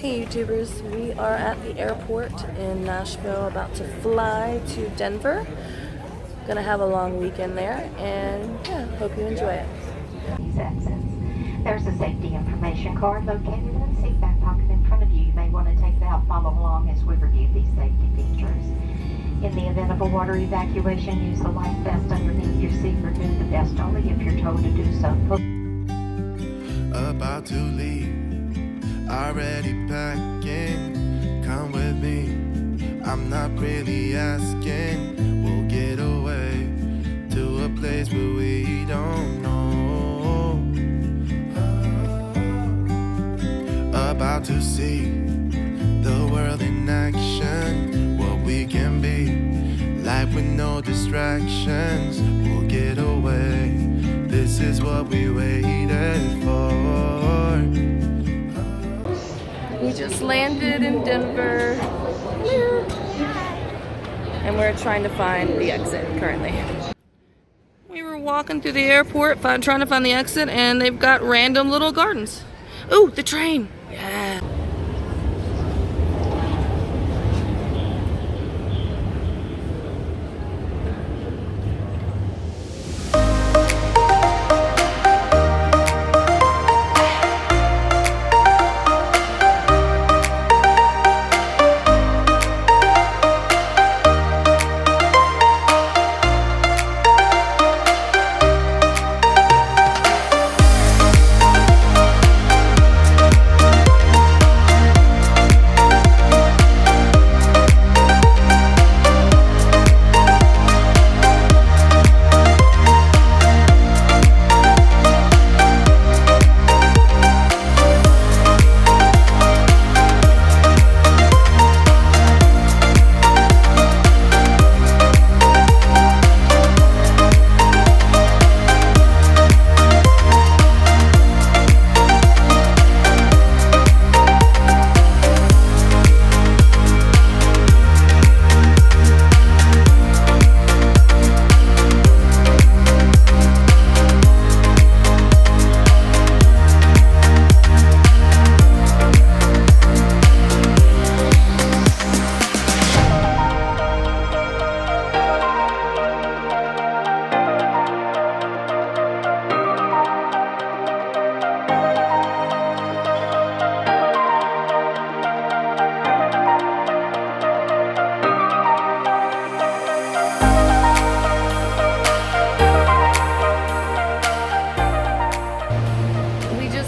Hey YouTubers, we are at the airport in Nashville about to fly to Denver. Gonna have a long weekend there and yeah, hope you enjoy it. These exits. There's a safety information card located in the seat back pocket in front of you. You may want to take it out, follow along as we review these safety features. In the event of a water evacuation, use the life vest underneath your seat. Remove the vest only if you're told to do so. About to leave, already packing. Come with me, I'm not really asking. We'll get away to a place where we don't know. About to see the world in action, what we can be, life with no distractions. We'll get away, this is what we waited for. We just landed in Denver and we're trying to find the exit currently. We were walking through the airport trying to find the exit and they've got random little gardens. Ooh, the train! Yeah.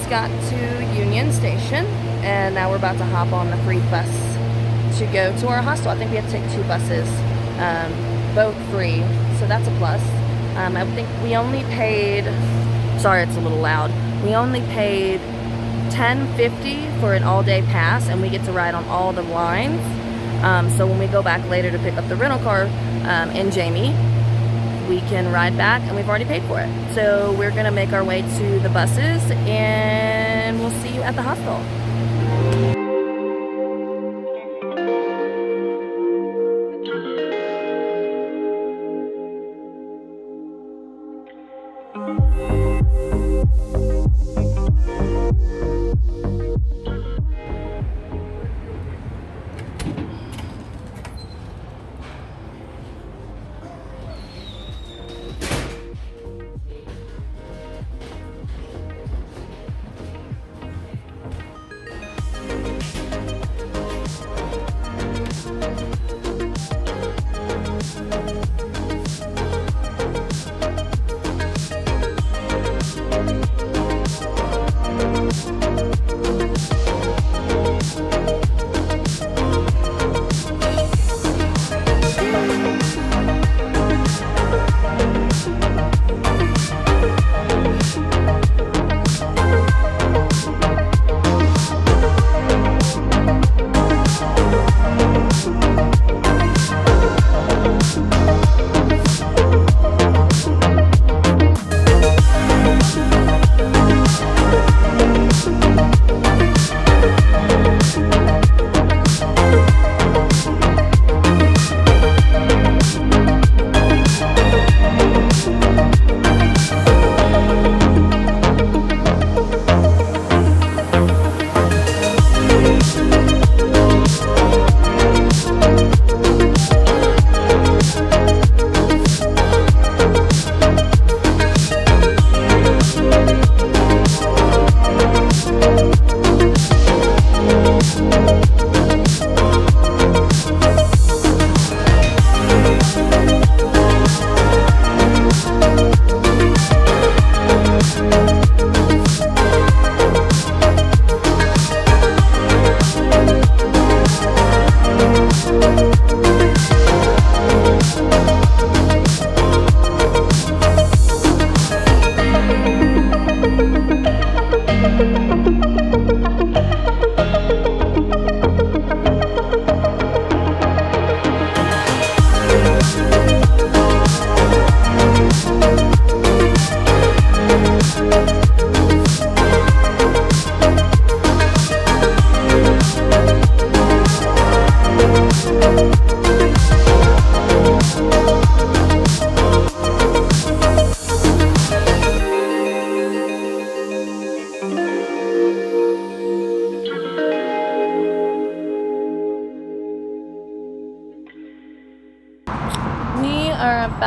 Got to Union Station and now we're about to hop on the free bus to go to our hostel. I think we have to take 2 buses, both free, so that's a plus. I think we only paid, sorry it's a little loud, we only paid $10.50 for an all-day pass and we get to ride on all the lines. So when we go back later to pick up the rental car in Jamie, we can ride back and we've already paid for it. So we're gonna make our way to the buses and we'll see you at the hostel.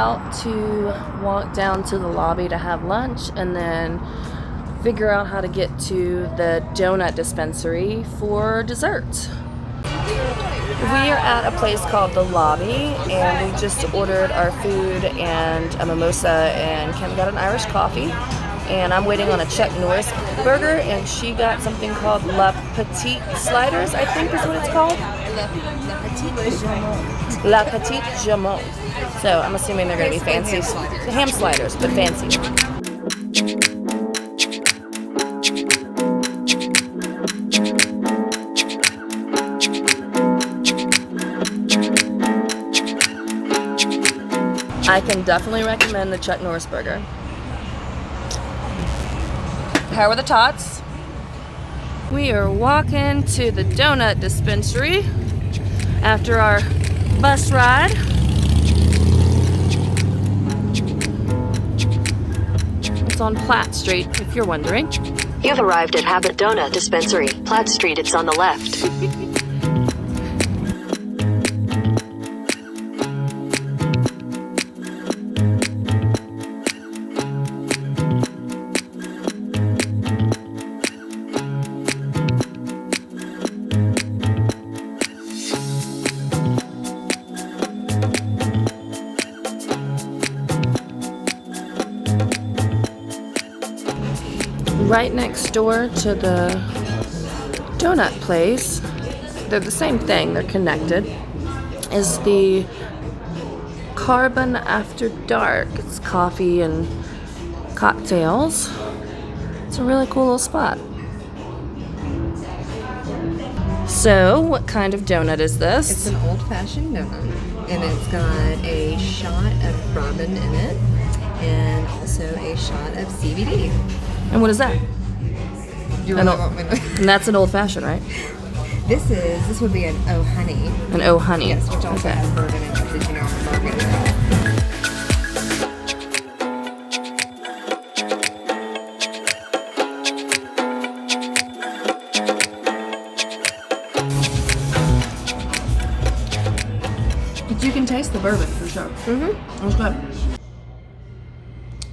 about to walk down to the lobby to have lunch and then figure out how to get to the donut dispensary for dessert. We are at a place called The Lobby, and we just ordered our food and a mimosa, and Kim got an Irish coffee, and I'm waiting on a Chuck Norris burger, and she got something called La Petite Sliders, I think is what it's called. La Petite Jamon. So I'm assuming they're going to be fancy ham sliders, but fancy. I can definitely recommend the Chuck Norris burger. How are the tots? We are walking to the donut dispensary after our bus ride. It's on Platt Street, if you're wondering. You've arrived at Habit Donut Dispensary, Platt Street. It's on the left. Right next door to the donut place, they're the same thing, they're connected, is the Carbon After Dark. It's coffee and cocktails. It's a really cool little spot. So, what kind of donut is this? It's an old-fashioned donut, and it's got a shot of bourbon in it, and also a shot of CBD. And what is that? You really want me to? And that's an old fashioned, right? This would be an Oh Honey. An Oh Honey. Yes, which also has bourbon in it. Did you know bourbon in it? But you can taste the bourbon for sure. Mm-hmm. It's good.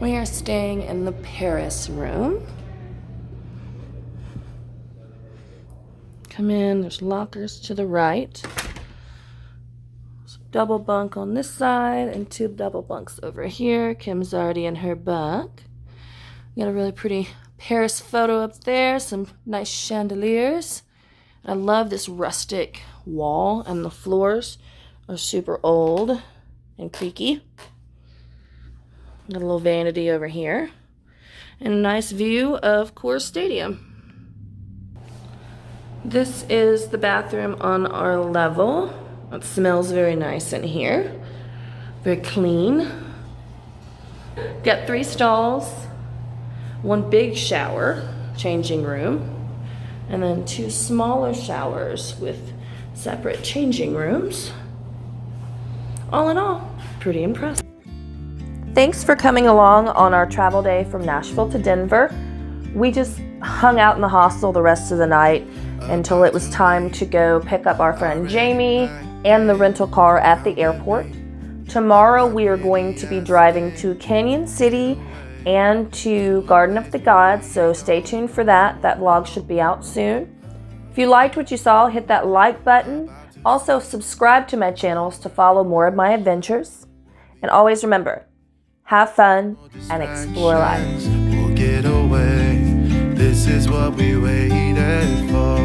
We are staying in the Paris room. Come in, there's lockers to the right. There's a double bunk on this side and two double bunks over here. Kim's already in her bunk. Got a really pretty Paris photo up there, some nice chandeliers. I love this rustic wall, and the floors are super old and creaky. Got a little vanity over here. And a nice view of Coors Stadium. This is the bathroom on our level. It smells very nice in here. Very clean. Got 3 stalls, 1 big shower, changing room, and then 2 smaller showers with separate changing rooms. All in all, pretty impressive. Thanks for coming along on our travel day from Nashville to Denver. We just hung out in the hostel the rest of the night until it was time to go pick up our friend Jamie and the rental car at the airport. Tomorrow we are going to be driving to Canyon City and to Garden of the Gods, so stay tuned for that. That vlog should be out soon. If you liked what you saw, hit that like button. Also subscribe to my channels to follow more of my adventures. And always remember, have fun and explore life. We'll get away. This is what we waited for.